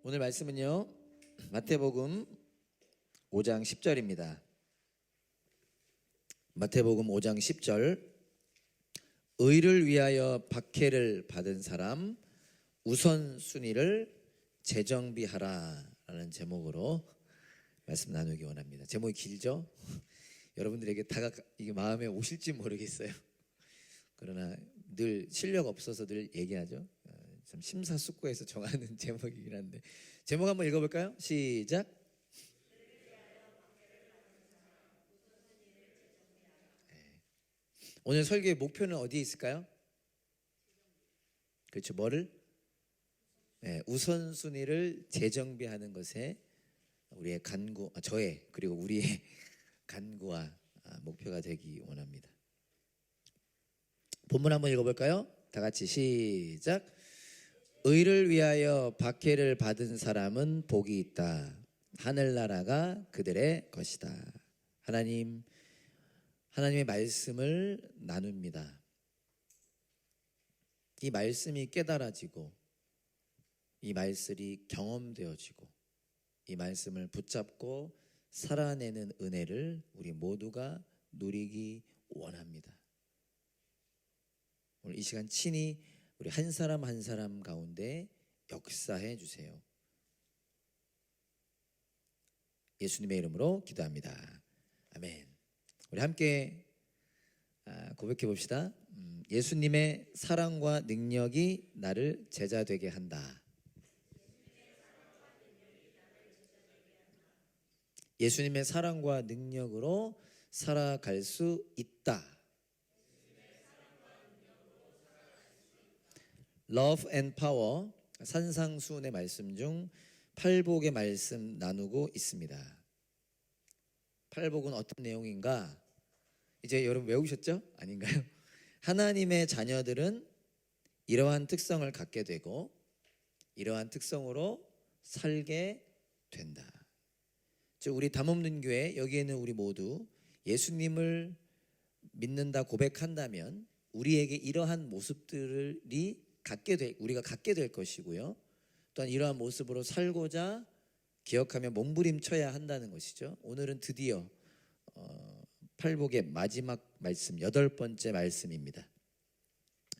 오늘 말씀은요, 마태복음 5장 10절입니다. 마태복음 5장 10절. 의를 위하여 박해를 받은 사람 우선순위를 재정비하라 라는 제목으로 말씀 나누기 원합니다. 제목이 길죠? 여러분들에게 이게 마음에 오실지 모르겠어요. 그러나 늘 실력 없어서 늘 얘기하죠. 참 심사숙고해서 정하는 제목이긴 한데, 제목 한번 읽어볼까요? 시작. 오늘 설교의 목표는 어디에 있을까요? 그렇죠. 뭐를? 우선순위를 재정비하는 것에 우리의 저의 그리고 우리의 간구와 목표가 되기 원합니다. 본문 한번 읽어볼까요? 다 같이 시작. 의를 위하여 박해를 받은 사람은 복이 있다. 하늘나라가 그들의 것이다. 하나님의 말씀을 나눕니다. 이 말씀이 깨달아지고 이 말씀이 경험되어지고 이 말씀을 붙잡고 살아내는 은혜를 우리 모두가 누리기 원합니다. 오늘 이 시간 친히 우리 한 사람 한 사람 가운데 역사해 주세요. 예수님의 이름으로 기도합니다. 아멘. 우리 함께 고백해 봅시다. 예수님의 사랑과 능력이 나를 제자 되게 한다. 예수님의 사랑과 능력으로 살아갈 수 있다. Love and Power 산상수훈의 말씀 중 팔복의 말씀 나누고 있습니다. 팔복은 어떤 내용인가? 이제 여러분 외우셨죠? 아닌가요? 하나님의 자녀들은 이러한 특성을 갖게 되고 이러한 특성으로 살게 된다. 즉 우리 담없는 교회 여기에는 우리 모두 예수님을 믿는다 고백한다면 우리에게 이러한 모습들이 우리가 갖게 될 것이고요. 또한 이러한 모습으로 살고자 기억하며 몸부림쳐야 한다는 것이죠. 오늘은 드디어 팔복의 마지막 말씀 8번째 말씀입니다.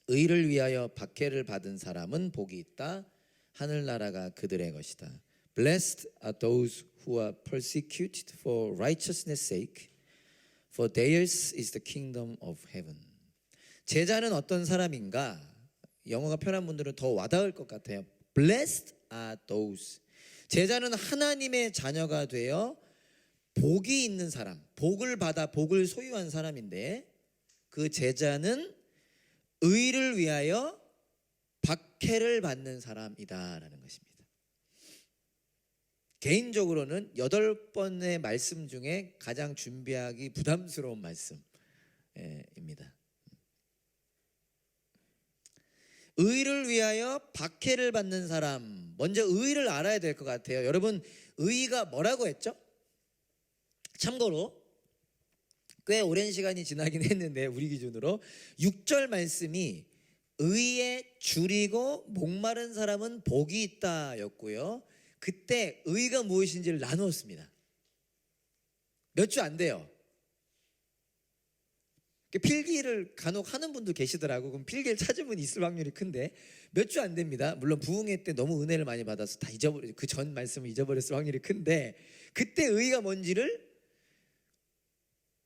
의를 위하여 박해를 받은 사람은 복이 있다. 하늘나라가 그들의 것이다. Blessed are those who are persecuted for righteousness' sake, for theirs is the kingdom of heaven. 제자는 어떤 사람인가? 영어가 편한 분들은 더 와닿을 것 같아요. Blessed are those. 제자는 하나님의 자녀가 되어 복이 있는 사람, 복을 받아 복을 소유한 사람인데 그 제자는 의를 위하여 박해를 받는 사람이다라는 것입니다. 개인적으로는 8번의 말씀 중에 가장 준비하기 부담스러운 말씀입니다. 의를 위하여 박해를 받는 사람, 먼저 의를 알아야 될 것 같아요. 여러분, 의가 뭐라고 했죠? 참고로 꽤 오랜 시간이 지나긴 했는데 우리 기준으로 6절 말씀이 의에 줄이고 목마른 사람은 복이 있다 였고요. 그때 의가 무엇인지를 나누었습니다. 몇 주 안 돼요. 필기를 간혹 하는 분도 계시더라고. 그럼 필기를 찾은 분이 있을 확률이 큰데 몇 주 안 됩니다. 물론 부흥회 때 너무 은혜를 많이 받아서 다 그 전 말씀을 잊어버렸을 확률이 큰데 그때 의가 뭔지를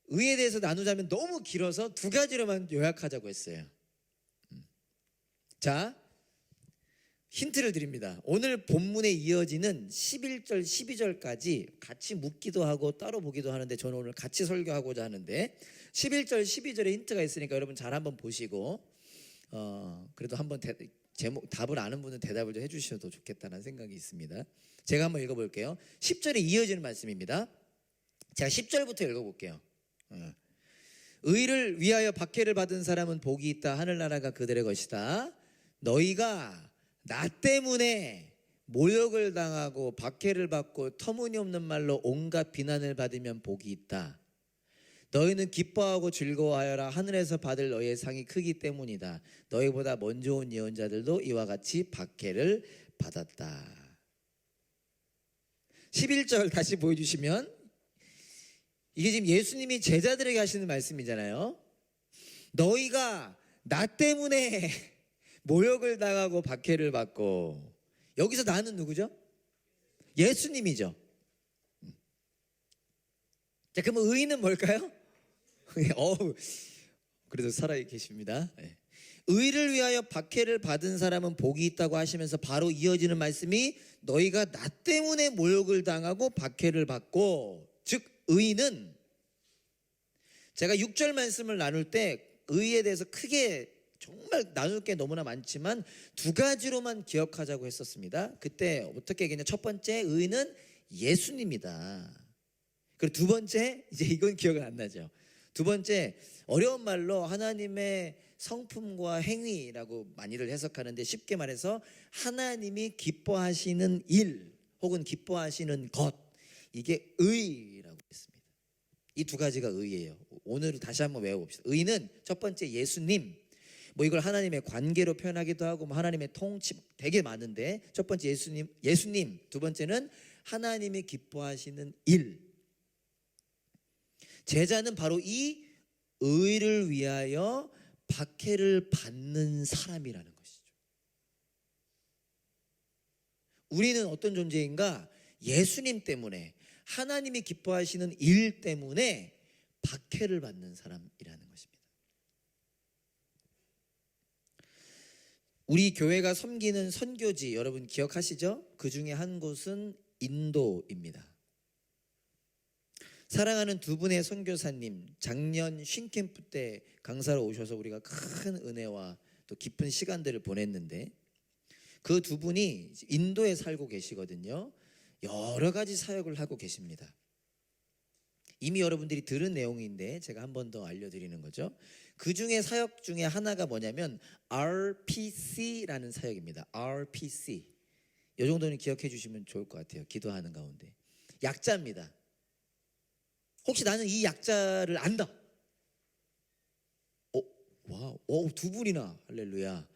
의에 대해서 나누자면 너무 길어서 2가지로만 요약하자고 했어요. 자, 힌트를 드립니다. 오늘 본문에 이어지는 11절, 12절까지 같이 묻기도 하고 따로 보기도 하는데 저는 오늘 같이 설교하고자 하는데 11절, 12절에 힌트가 있으니까 여러분 잘 한번 보시고 그래도 한번 답을 아는 분은 대답을 좀 해주셔도 좋겠다는 생각이 있습니다. 제가 한번 읽어볼게요. 10절에 이어지는 말씀입니다. 제가 10절부터 읽어볼게요. 의를 위하여 박해를 받은 사람은 복이 있다. 하늘나라가 그들의 것이다. 너희가 나 때문에 모욕을 당하고 박해를 받고 터무니없는 말로 온갖 비난을 받으면 복이 있다. 너희는 기뻐하고 즐거워하여라. 하늘에서 받을 너희의 상이 크기 때문이다. 너희보다 먼저 온 예언자들도 이와 같이 박해를 받았다. 11절 다시 보여주시면, 이게 지금 예수님이 제자들에게 하시는 말씀이잖아요. 너희가 나 때문에 모욕을 당하고 박해를 받고. 여기서 나는 누구죠? 예수님이죠. 자, 그러면 의인은 뭘까요? 그래도 살아계십니다. 의를 위하여 박해를 받은 사람은 복이 있다고 하시면서 바로 이어지는 말씀이 너희가 나 때문에 모욕을 당하고 박해를 받고, 즉 의인은, 제가 6절 말씀을 나눌 때 의에 대해서 크게 정말 나눌 게 너무나 많지만 두 가지로만 기억하자고 했었습니다. 그때 어떻게 얘기했냐? 첫 번째, 의인은 예수님이다. 그리고 두 번째, 이제 이건 기억은 안 나죠. 두 번째, 어려운 말로 하나님의 성품과 행위라고 많이들 해석하는데, 쉽게 말해서 하나님이 기뻐하시는 일 혹은 기뻐하시는 것, 이게 의라고 했습니다. 이 두 가지가 의예요. 오늘 다시 한번 외워봅시다. 의는 첫 번째 예수님, 뭐 이걸 하나님의 관계로 표현하기도 하고 뭐 하나님의 통치 되게 많은데, 첫 번째 예수님, 두 번째는 하나님이 기뻐하시는 일. 제자는 바로 이 의를 위하여 박해를 받는 사람이라는 것이죠. 우리는 어떤 존재인가? 예수님 때문에, 하나님이 기뻐하시는 일 때문에 박해를 받는 사람이라는 것입니다. 우리 교회가 섬기는 선교지 여러분 기억하시죠? 그 중에 한 곳은 인도입니다. 사랑하는 두 분의 선교사님, 작년 쉰캠프 때 강사로 오셔서 우리가 큰 은혜와 또 깊은 시간들을 보냈는데, 그 두 분이 인도에 살고 계시거든요. 여러 가지 사역을 하고 계십니다. 이미 여러분들이 들은 내용인데 제가 한 번 더 알려드리는 거죠. 그 중에 사역 중에 하나가 뭐냐면 RPC라는 사역입니다. RPC. 이 정도는 기억해 주시면 좋을 것 같아요. 기도하는 가운데. 약자입니다. 혹시 나는 이 약자를 안다. 와우, 두 분이나. 할렐루야.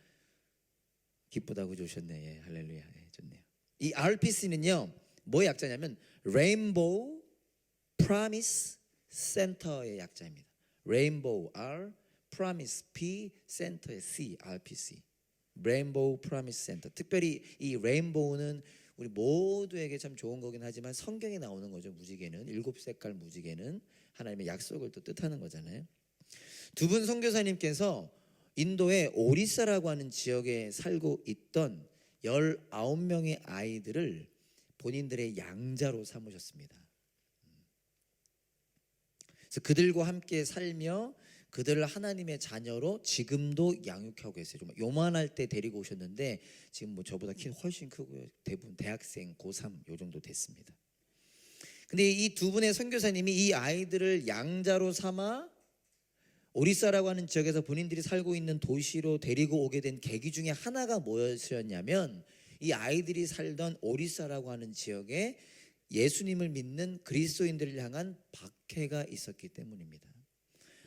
기쁘다고 주셨네. 예, 할렐루야. 예, 좋네요. 이 RPC는요, 뭐의 약자냐면 Rainbow Promise Center의 약자입니다. Rainbow R, Promise P, Center의 C, RPC. Rainbow Promise Center. 특별히 이 레인보우는 우리 모두에게 참 좋은 거긴 하지만 성경에 나오는 거죠. 무지개는, 7색깔 무지개는 하나님의 약속을 또 뜻하는 거잖아요. 두 분 선교사님께서 인도의 오리사라고 하는 지역에 살고 있던 19명의 아이들을 본인들의 양자로 삼으셨습니다. 그래서 그들과 함께 살며 그들을 하나님의 자녀로 지금도 양육하고 계세요. 좀 요만할 때 데리고 오셨는데 지금 뭐 저보다 키 훨씬 크고요. 대부분 대학생 고3 요 정도 됐습니다. 근데 이 두 분의 선교사님이 이 아이들을 양자로 삼아 오리사라고 하는 지역에서 본인들이 살고 있는 도시로 데리고 오게 된 계기 중에 하나가 무엇이었냐면, 이 아이들이 살던 오리사라고 하는 지역에 예수님을 믿는 그리스도인들을 향한 박해가 있었기 때문입니다.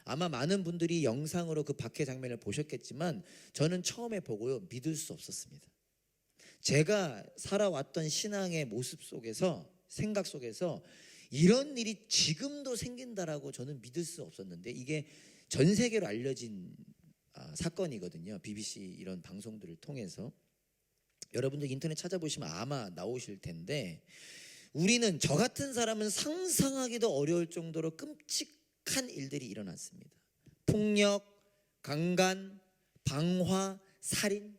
아마 많은 분들이 영상으로 그 박해 장면을 보셨겠지만 저는 처음에 보고요, 믿을 수 없었습니다. 제가 살아왔던 신앙의 모습 속에서, 생각 속에서 이런 일이 지금도 생긴다라고 저는 믿을 수 없었는데, 이게 전 세계로 알려진 사건이거든요. BBC 이런 방송들을 통해서. 여러분들 인터넷 찾아보시면 아마 나오실 텐데, 우리는, 저 같은 사람은 상상하기도 어려울 정도로 끔찍한 일들이 일어났습니다. 폭력, 강간, 방화, 살인.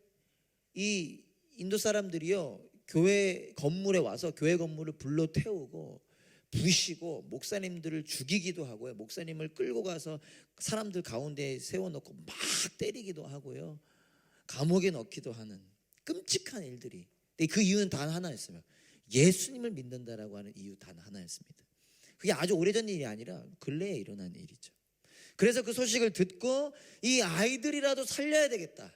이 인도 사람들이요, 교회 건물에 와서 교회 건물을 불러 태우고 부시고 목사님들을 죽이기도 하고요. 목사님을 끌고 가서 사람들 가운데 세워놓고 막 때리기도 하고요. 감옥에 넣기도 하는 끔찍한 일들이. 근데 그 이유는 단 하나였어요. 예수님을 믿는다라고 하는 이유 단 하나였습니다. 그게 아주 오래전 일이 아니라 근래에 일어난 일이죠. 그래서 그 소식을 듣고 이 아이들이라도 살려야 되겠다.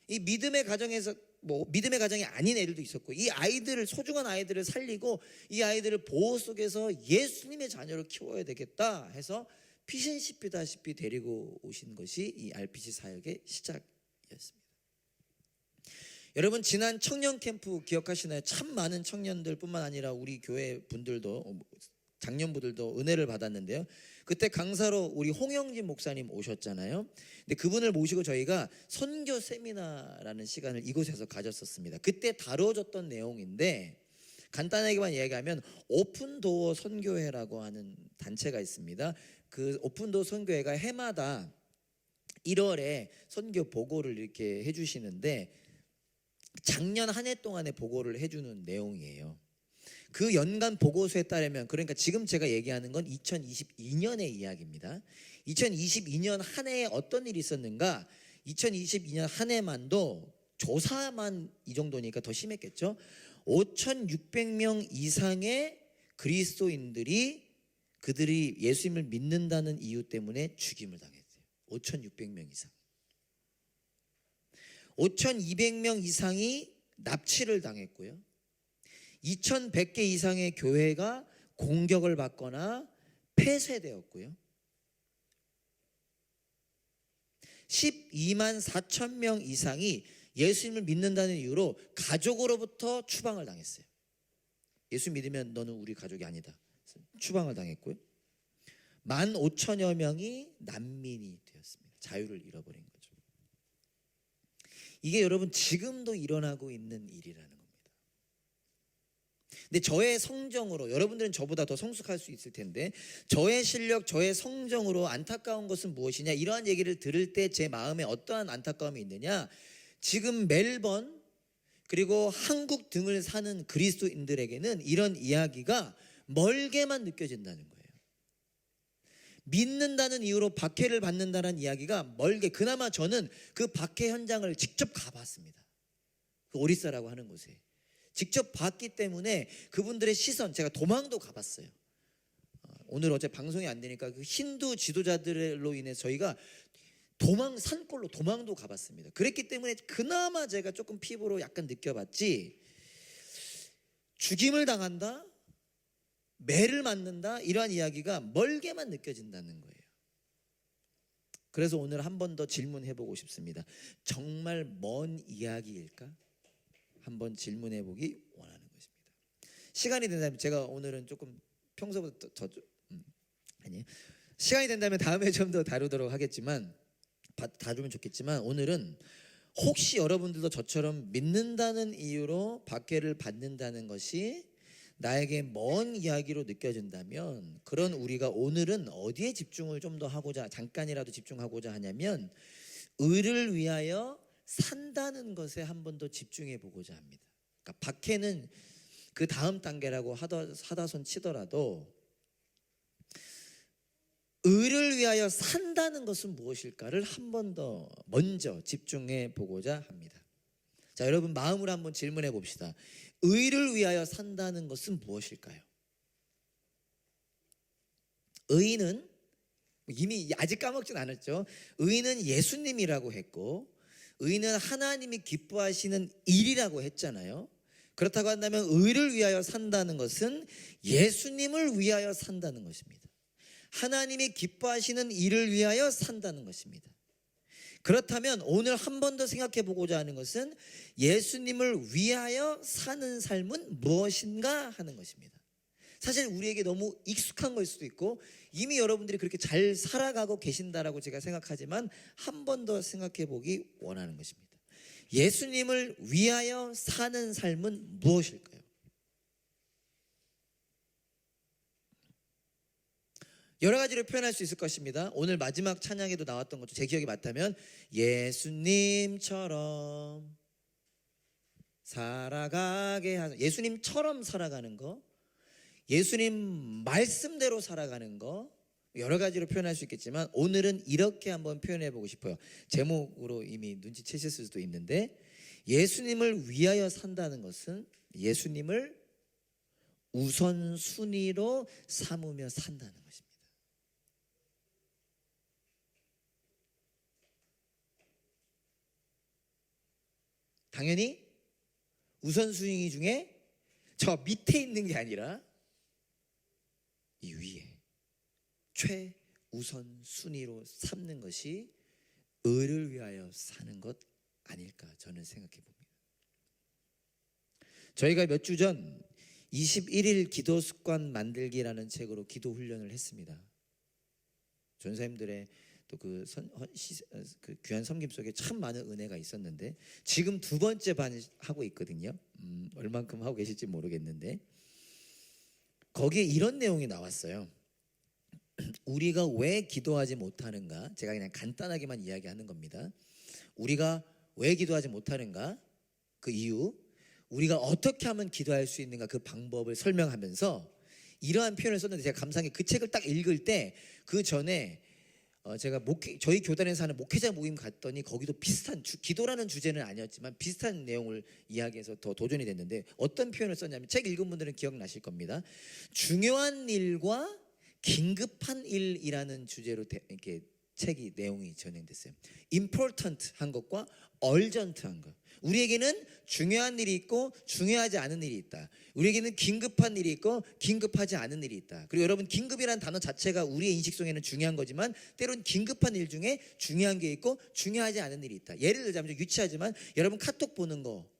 이 믿음의 가정에서, 뭐 믿음의 가정이 아닌 애들도 있었고, 이 아이들을, 소중한 아이들을 살리고 이 아이들을 보호 속에서 예수님의 자녀로 키워야 되겠다 해서 피신 씹히다시피 데리고 오신 것이 이 RPC 사역의 시작이었습니다. 여러분 지난 청년 캠프 기억하시나요? 참 많은 청년들뿐만 아니라 우리 교회 분들도 장년부들도 은혜를 받았는데요. 그때 강사로 우리 홍영진 목사님 오셨잖아요. 근데 그분을 모시고 저희가 선교 세미나라는 시간을 이곳에서 가졌었습니다. 그때 다뤄졌던 내용인데 간단하게만 이야기하면 오픈도어 선교회라고 하는 단체가 있습니다. 그 오픈도어 선교회가 해마다 1월에 선교 보고를 이렇게 해주시는데 작년 한 해 동안의 보고를 해주는 내용이에요. 그 연간 보고서에 따르면, 그러니까 지금 제가 얘기하는 건 2022년의 이야기입니다. 2022년 한 해에 어떤 일이 있었는가? 2022년 한 해만도 조사만 이 정도니까 더 심했겠죠. 5,600명 이상의 그리스도인들이 그들이 예수님을 믿는다는 이유 때문에 죽임을 당했어요. 5,600명 이상. 5,200명 이상이 납치를 당했고요. 2,100개 이상의 교회가 공격을 받거나 폐쇄되었고요. 12만 4천 명 이상이 예수님을 믿는다는 이유로 가족으로부터 추방을 당했어요. 예수 믿으면 너는 우리 가족이 아니다. 추방을 당했고요. 15,000여 명이 난민이 되었습니다. 자유를 잃어버린 거죠. 이게 여러분 지금도 일어나고 있는 일이라는 겁니다. 근데 저의 성정으로, 여러분들은 저보다 더 성숙할 수 있을 텐데 저의 실력, 저의 성정으로 안타까운 것은 무엇이냐, 이러한 얘기를 들을 때 제 마음에 어떠한 안타까움이 있느냐, 지금 멜번 그리고 한국 등을 사는 그리스도인들에게는 이런 이야기가 멀게만 느껴진다는 거예요. 믿는다는 이유로 박해를 받는다는 이야기가 멀게, 그나마 저는 그 박해 현장을 직접 가봤습니다. 그 오리사라고 하는 곳에 직접 봤기 때문에 그분들의 시선, 제가 도망도 가봤어요. 오늘 어제 방송이 안 되니까 그 힌두 지도자들로 인해 저희가 산골로 도망도 가봤습니다. 그랬기 때문에 그나마 제가 조금 피부로 약간 느껴봤지, 죽임을 당한다, 매를 맞는다, 이러한 이야기가 멀게만 느껴진다는 거예요. 그래서 오늘 한 번 더 질문해보고 싶습니다. 정말 먼 이야기일까? 한번 질문해보기 원하는 것입니다. 시간이 된다면, 제가 오늘은 조금 평소보다 아니에요. 시간이 된다면 다음에 좀 더 다루도록 하겠지만, 다루면 좋겠지만, 오늘은 혹시 여러분들도 저처럼 믿는다는 이유로 박해를 받는다는 것이 나에게 먼 이야기로 느껴진다면, 그런 우리가 오늘은 어디에 집중을 좀 더 하고자, 잠깐이라도 집중하고자 하냐면 의를 위하여 산다는 것에 한 번 더 집중해 보고자 합니다. 그러니까 박해는 그 다음 단계라고 하다손 치더라도 의를 위하여 산다는 것은 무엇일까를 한 번 더 먼저 집중해 보고자 합니다. 자, 여러분 마음으로 한번 질문해 봅시다. 의를 위하여 산다는 것은 무엇일까요? 의는 이미 아직 까먹진 않았죠. 의는 예수님이라고 했고, 의는 하나님이 기뻐하시는 일이라고 했잖아요. 그렇다고 한다면 의를 위하여 산다는 것은 예수님을 위하여 산다는 것입니다. 하나님이 기뻐하시는 일을 위하여 산다는 것입니다. 그렇다면 오늘 한 번 더 생각해 보고자 하는 것은 예수님을 위하여 사는 삶은 무엇인가 하는 것입니다. 사실 우리에게 너무 익숙한 걸 수도 있고 이미 여러분들이 그렇게 잘 살아가고 계신다라고 제가 생각하지만 한 번 더 생각해 보기 원하는 것입니다. 예수님을 위하여 사는 삶은 무엇일까요? 여러 가지로 표현할 수 있을 것입니다. 오늘 마지막 찬양에도 나왔던 것도 제 기억이 맞다면 예수님처럼 살아가게 하는, 예수님처럼 살아가는 거, 예수님 말씀대로 살아가는 거, 여러 가지로 표현할 수 있겠지만 오늘은 이렇게 한번 표현해 보고 싶어요. 제목으로 이미 눈치채실 수도 있는데, 예수님을 위하여 산다는 것은 예수님을 우선순위로 삼으며 산다는 것입니다. 당연히 우선순위 중에 저 밑에 있는 게 아니라 이 위에 최우선순위로 삼는 것이 의를 위하여 사는 것 아닐까 저는 생각해 봅니다. 저희가 몇 주 전 21일 기도 습관 만들기라는 책으로 기도 훈련을 했습니다. 전사님들의 또 그 귀한 섬김 속에 참 많은 은혜가 있었는데 지금 두 번째 반 하고 있거든요. 얼만큼 하고 계실지 모르겠는데 거기에 이런 내용이 나왔어요. 우리가 왜 기도하지 못하는가? 제가 그냥 간단하게만 이야기하는 겁니다. 우리가 왜 기도하지 못하는가? 그 이유, 우리가 어떻게 하면 기도할 수 있는가? 그 방법을 설명하면서 이러한 표현을 썼는데 제가 감사한 게 그 책을 딱 읽을 때 그 전에 제가 저희 교단에서 하는 목회자 모임 갔더니 거기도 비슷한 기도라는 주제는 아니었지만 비슷한 내용을 이야기해서 더 도전이 됐는데 어떤 표현을 썼냐면 책 읽은 분들은 기억나실 겁니다. 중요한 일과 긴급한 일이라는 주제로 이렇게 책이 내용이 진행됐어요. important 한 것과 urgent 한 것. 우리에게는 중요한 일이 있고 중요하지 않은 일이 있다. 우리에게는 긴급한 일이 있고 긴급하지 않은 일이 있다. 그리고 여러분 긴급이라는 단어 자체가 우리의 인식 속에는 중요한 거지만 때론 긴급한 일 중에 중요한 게 있고 중요하지 않은 일이 있다. 예를 들자면 좀 유치하지만 여러분 카톡 보는 거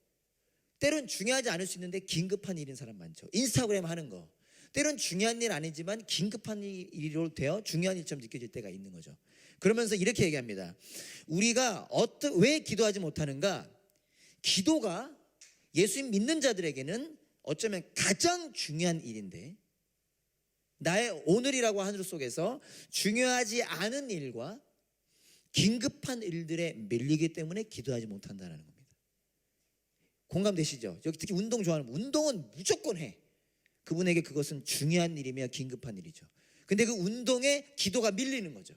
때론 중요하지 않을 수 있는데 긴급한 일인 사람 많죠. 인스타그램 하는 거 때론 중요한 일 아니지만 긴급한 일로 되어 중요한 일처럼 느껴질 때가 있는 거죠. 그러면서 이렇게 얘기합니다. 우리가 왜 기도하지 못하는가? 기도가 예수님 믿는 자들에게는 어쩌면 가장 중요한 일인데 나의 오늘이라고 하늘 속에서 중요하지 않은 일과 긴급한 일들에 밀리기 때문에 기도하지 못한다는 겁니다. 공감되시죠? 여기 특히 운동 좋아하는 분, 운동은 무조건 해. 그분에게 그것은 중요한 일이며 긴급한 일이죠. 근데 그 운동에 기도가 밀리는 거죠.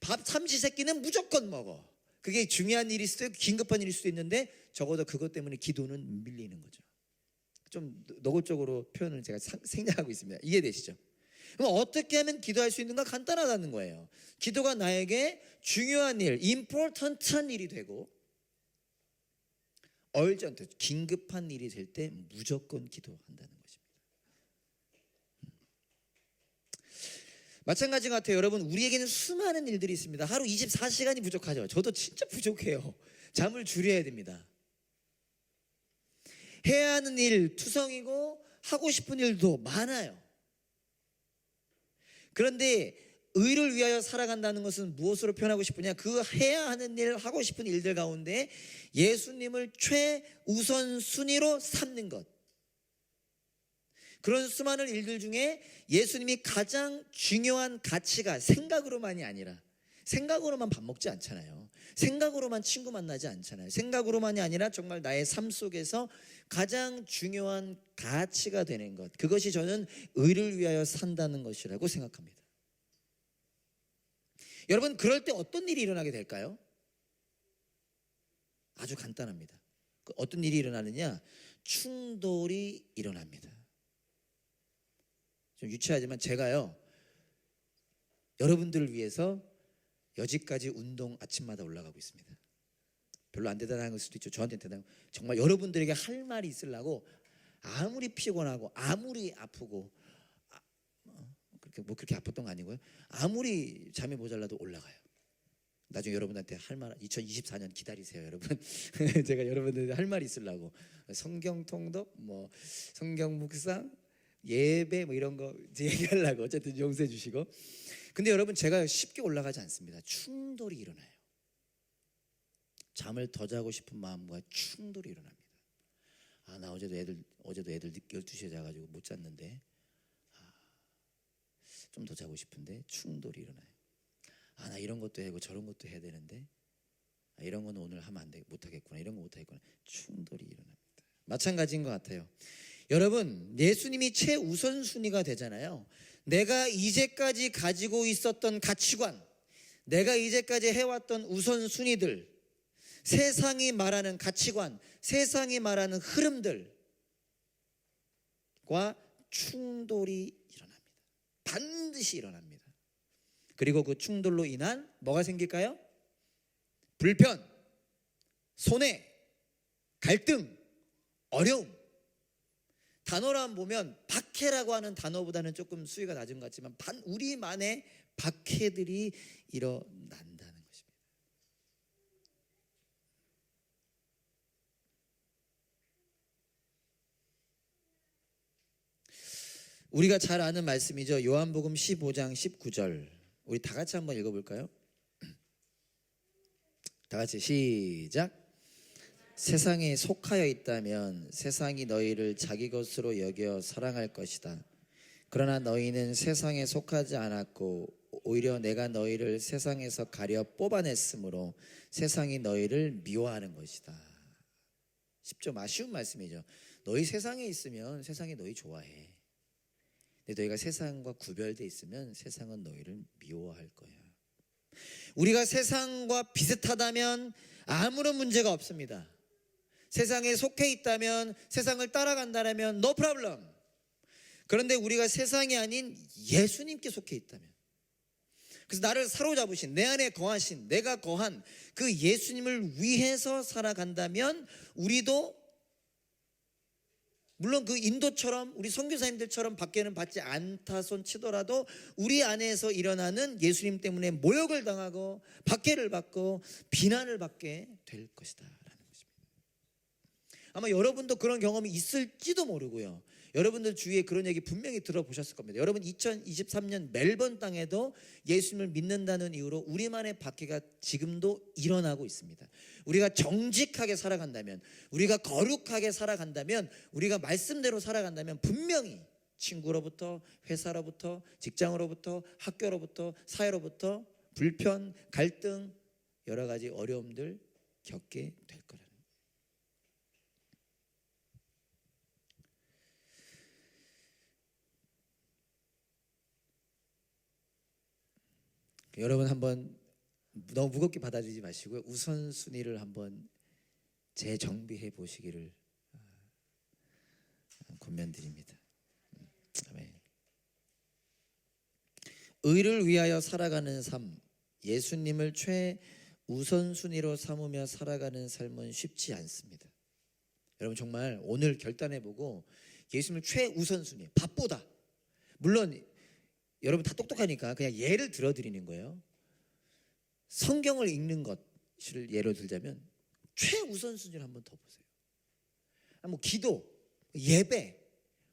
밥 삼시세끼는 무조건 먹어. 그게 중요한 일일 수도 있고 긴급한 일일 수도 있는데 적어도 그것 때문에 기도는 밀리는 거죠. 좀 노골적으로 표현을 제가 생략하고 있습니다. 이해되시죠? 그럼 어떻게 하면 기도할 수 있는가? 간단하다는 거예요. 기도가 나에게 중요한 일, important한 일이 되고 urgent, 긴급한 일이 될 때 무조건 기도한다는 것입니다. 마찬가지 같아요. 여러분, 우리에게는 수많은 일들이 있습니다. 하루 24시간이 부족하죠. 저도 진짜 부족해요. 잠을 줄여야 됩니다. 해야 하는 일 투성이고 하고 싶은 일도 많아요. 그런데 의를 위하여 살아간다는 것은 무엇으로 표현하고 싶으냐? 그 해야 하는 일, 하고 싶은 일들 가운데 예수님을 최우선 순위로 삼는 것. 그런 수많은 일들 중에 예수님이 가장 중요한 가치가 생각으로만이 아니라 생각으로만 밥 먹지 않잖아요. 생각으로만 친구 만나지 않잖아요. 생각으로만이 아니라 정말 나의 삶 속에서 가장 중요한 가치가 되는 것. 그것이 저는 의를 위하여 산다는 것이라고 생각합니다. 여러분, 그럴 때 어떤 일이 일어나게 될까요? 아주 간단합니다. 어떤 일이 일어나느냐? 충돌이 일어납니다. 좀 유치하지만 제가요, 여러분들을 위해서 여지까지 운동 아침마다 올라가고 있습니다. 별로 안 대단한 걸 수도 있죠. 저한테는 대단한 거. 정말 여러분들에게 할 말이 있으려고 아무리 피곤하고 아무리 아프고 그렇게 아팠던 거 아니고요. 아무리 잠이 모자라도 올라가요. 나중에 여러분한테 할 말 2024년 기다리세요, 여러분. 제가 여러분들한테 할 말이 있으려고 성경 통독, 뭐 성경 묵상, 예배 뭐 이런 거 얘기하려고 어쨌든 용서해 주시고. 근데 여러분 제가 쉽게 올라가지 않습니다. 충돌이 일어나요. 잠을 더 자고 싶은 마음과 충돌이 일어납니다. 나 어제도 애들 12시에 자가지고 못 잤는데 좀 더 자고 싶은데 충돌이 일어나요. 나 이런 것도 해고 저런 것도 해야 되는데 이런 거는 오늘 하면 안 돼, 못 하겠구나. 이런 거 못 하겠구나. 충돌이 일어납니다. 마찬가지인 것 같아요. 여러분, 예수님이 최우선순위가 되잖아요. 내가 이제까지 가지고 있었던 가치관, 내가 이제까지 해왔던 우선순위들, 세상이 말하는 가치관, 세상이 말하는 흐름들과 충돌이 일어납니다. 반드시 일어납니다. 그리고 그 충돌로 인한 뭐가 생길까요? 불편, 손해, 갈등, 어려움. 단어로 보면 박해라고 하는 단어보다는 조금 수위가 낮은 것 같지만 우리만의 박해들이 일어난다는 것입니다. 우리가 잘 아는 말씀이죠. 요한복음 15장 19절. 우리 다 같이 한번 읽어볼까요? 다 같이 시작. 세상에 속하여 있다면 세상이 너희를 자기 것으로 여겨 사랑할 것이다. 그러나 너희는 세상에 속하지 않았고 오히려 내가 너희를 세상에서 가려 뽑아냈으므로 세상이 너희를 미워하는 것이다. 쉽죠? 아쉬운 말씀이죠. 너희 세상에 있으면 세상이 너희 좋아해. 근데 너희가 세상과 구별돼 있으면 세상은 너희를 미워할 거야. 우리가 세상과 비슷하다면 아무런 문제가 없습니다. 세상에 속해 있다면, 세상을 따라간다면 no problem. 그런데 우리가 세상이 아닌 예수님께 속해 있다면, 그래서 나를 사로잡으신, 내 안에 거하신, 내가 거한 그 예수님을 위해서 살아간다면 우리도 물론 그 인도처럼 우리 선교사님들처럼 밖에는 받지 않다 손 치더라도 우리 안에서 일어나는 예수님 때문에 모욕을 당하고 박해를 받고 비난을 받게 될 것이다 라는 것입니다. 아마 여러분도 그런 경험이 있을지도 모르고요. 여러분들 주위에 그런 얘기 분명히 들어보셨을 겁니다. 여러분 2023년 멜번 땅에도 예수님을 믿는다는 이유로 우리만의 박해가 지금도 일어나고 있습니다. 우리가 정직하게 살아간다면, 우리가 거룩하게 살아간다면, 우리가 말씀대로 살아간다면 분명히 친구로부터, 회사로부터, 직장으로부터, 학교로부터, 사회로부터 불편, 갈등, 여러 가지 어려움들 겪게 될 거라는. 여러분 한번 너무 무겁게 받아들이지 마시고 우선순위를 한번 재정비해 보시기를 권면드립니다. 아멘. 의를 위하여 살아가는 삶, 예수님을 최우선순위로 삼으며 살아가는 삶은 쉽지 않습니다. 여러분 정말 오늘 결단해보고 예수님을 최우선순위, 밥보다, 물론 여러분 다 똑똑하니까 그냥 예를 들어드리는 거예요. 성경을 읽는 것을 예로 들자면 최우선순위를 한번 더 보세요. 뭐 기도, 예배,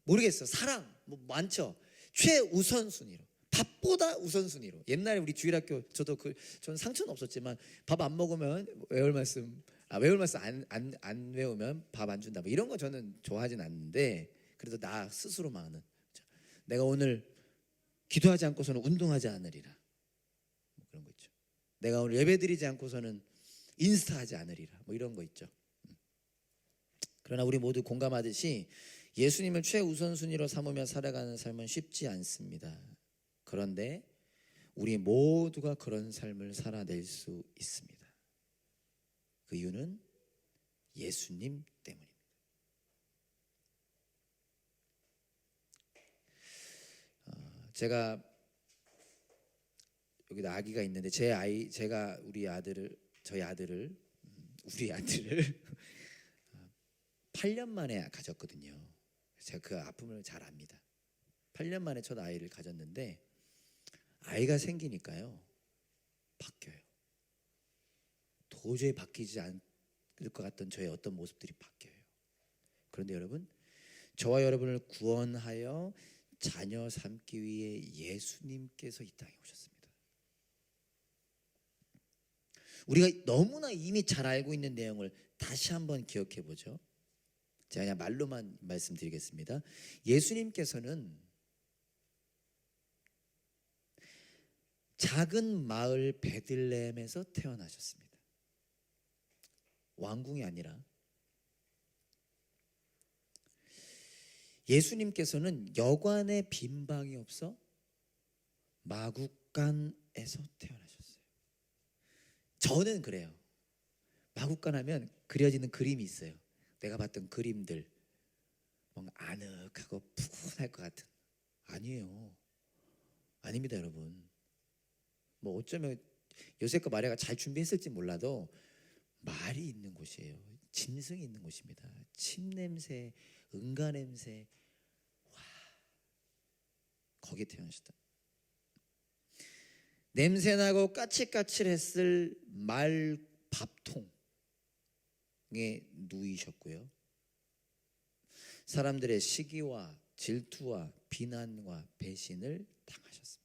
모르겠어, 사랑, 뭐 많죠. 최우선순위로, 밥보다 우선순위로. 옛날에 우리 주일학교 저도 저는 상처는 없었지만 밥 안 먹으면 외울 말씀 안 외우면 밥 안 준다. 뭐 이런 거 저는 좋아하진 않는데 그래도 나 스스로만은 내가 오늘 기도하지 않고서는 운동하지 않으리라. 뭐 그런 거 있죠. 내가 오늘 예배드리지 않고서는 인스타하지 않으리라. 뭐 이런 거 있죠. 그러나 우리 모두 공감하듯이 예수님을 최우선순위로 삼으며 살아가는 삶은 쉽지 않습니다. 그런데 우리 모두가 그런 삶을 살아낼 수 있습니다. 그 이유는 예수님 때문입니다. 제가 여기 아기가 있는데 제가 저희 아들을 8년 만에 가졌거든요. 제가 그 아픔을 잘 압니다. 8년 만에 첫 아이를 가졌는데 아이가 생기니까요 바뀌어요. 도저히 바뀌지 않을 것 같던 저의 어떤 모습들이 바뀌어요. 그런데 여러분, 저와 여러분을 구원하여 자녀 삼기 위해 예수님께서 이 땅에 오셨습니다. 우리가 너무나 이미 잘 알고 있는 내용을 다시 한번 기억해 보죠. 제가 그냥 말로만 말씀드리겠습니다. 예수님께서는 작은 마을 베들레헴에서 태어나셨습니다. 왕궁이 아니라. 예수님께서는 여관에 빈 방이 없어 마구간에서 태어나셨어요. 저는 그래요. 마구간 하면 그려지는 그림이 있어요. 내가 봤던 그림들, 뭔가 아늑하고 푸근할 것 같은. 아니에요. 아닙니다, 여러분. 뭐 어쩌면 요셉과 마리아가 잘 준비했을지 몰라도 말이 있는 곳이에요. 짐승이 있는 곳입니다. 침 냄새, 응가 냄새, 와, 거기에 태어나셨다. 냄새나고 까칠까칠했을 말 밥통에 누이셨고요. 사람들의 시기와 질투와 비난과 배신을 당하셨습니다.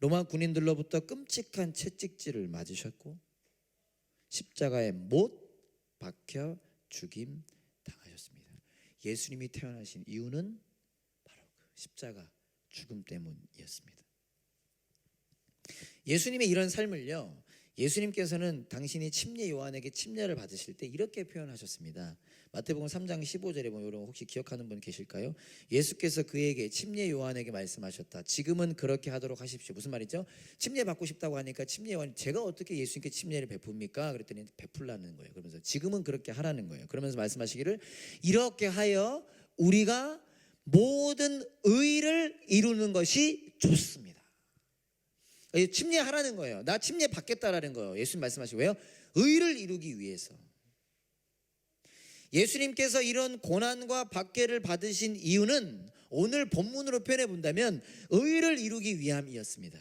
로마 군인들로부터 끔찍한 채찍질을 맞으셨고 십자가에 못 박혀 죽임 당하셨습니다. 예수님이 태어나신 이유는 바로 그 십자가 죽음 때문이었습니다. 예수님의 이런 삶을요, 예수님께서는 당신이 침례 요한에게 침례를 받으실 때 이렇게 표현하셨습니다. 마태복음 3장 15절에 보면 여러분 혹시 기억하는 분 계실까요? 예수께서 그에게 침례 요한에게 말씀하셨다. 지금은 그렇게 하도록 하십시오. 무슨 말이죠? 침례 받고 싶다고 하니까 침례 요한이 제가 어떻게 예수님께 침례를 베풉니까? 그랬더니 베풀라는 거예요. 그러면서 지금은 그렇게 하라는 거예요. 그러면서 말씀하시기를 이렇게 하여 우리가 모든 의를 이루는 것이 좋습니다. 침례하라는 거예요. 나 침례 받겠다라는 거예요. 예수님 말씀하시고 왜요? 의를 이루기 위해서. 예수님께서 이런 고난과 박해를 받으신 이유는 오늘 본문으로 표현해 본다면 의를 이루기 위함이었습니다.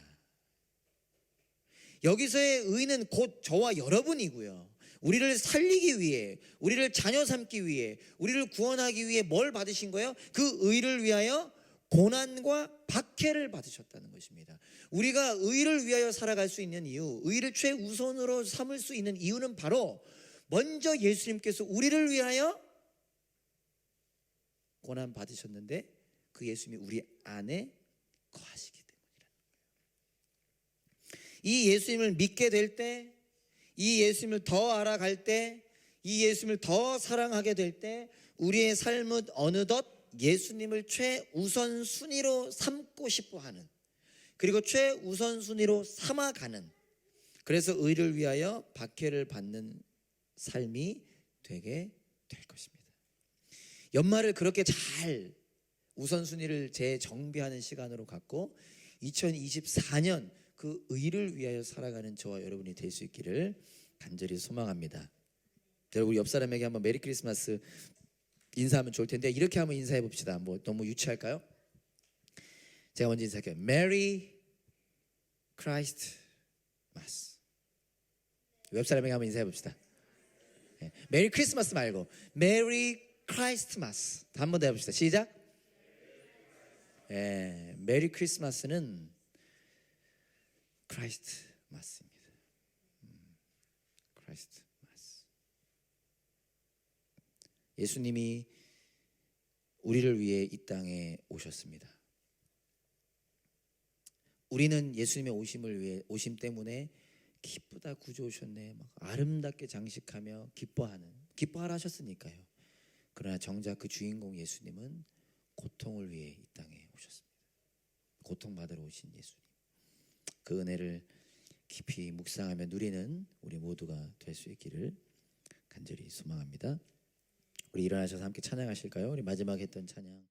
여기서의 의는 곧 저와 여러분이고요. 우리를 살리기 위해, 우리를 자녀 삼기 위해, 우리를 구원하기 위해 뭘 받으신 거예요? 그 의를 위하여 고난과 박해를 받으셨다는 것입니다. 우리가 의를 위하여 살아갈 수 있는 이유, 의를 최우선으로 삼을 수 있는 이유는 바로 먼저 예수님께서 우리를 위하여 고난 받으셨는데 그 예수님이 우리 안에 거하시기 때문이라는 거예요. 이 예수님을 믿게 될 때, 이 예수님을 더 알아갈 때, 이 예수님을 더 사랑하게 될 때 우리의 삶은 어느덧 예수님을 최우선 순위로 삼고 싶어 하는, 그리고 최우선 순위로 삼아가는, 그래서 의를 위하여 박해를 받는 삶이 되게 될 것입니다. 연말을 그렇게 잘 우선순위를 재정비하는 시간으로 갖고 2024년 그 의를 위하여 살아가는 저와 여러분이 될 수 있기를 간절히 소망합니다. 여러분 우리 옆 사람에게 한번 메리 크리스마스 인사하면 좋을 텐데 이렇게 한번 인사해 봅시다. 뭐 너무 유치할까요? 제가 먼저 인사할게요. 메리 크라이스트마스. 옆 사람에게 한번 인사해 봅시다. 메리 크리스마스 말고 메리 크라이스트마스 한 번 더 해봅시다. 시작. 메리 크리스마스는 크라이스트마스입니다. 크라이스트마스. 예수님이 우리를 위해 이 땅에 오셨습니다. 우리는 예수님의 오심 때문에 기쁘다 구주 오셨네, 막 아름답게 장식하며 기뻐하라 하셨으니까요. 그러나 정작 그 주인공 예수님은 고통을 위해 이 땅에 오셨습니다. 고통받으러 오신 예수님, 그 은혜를 깊이 묵상하며 누리는 우리 모두가 될 수 있기를 간절히 소망합니다. 우리 일어나셔서 함께 찬양하실까요? 우리 마지막에 했던 찬양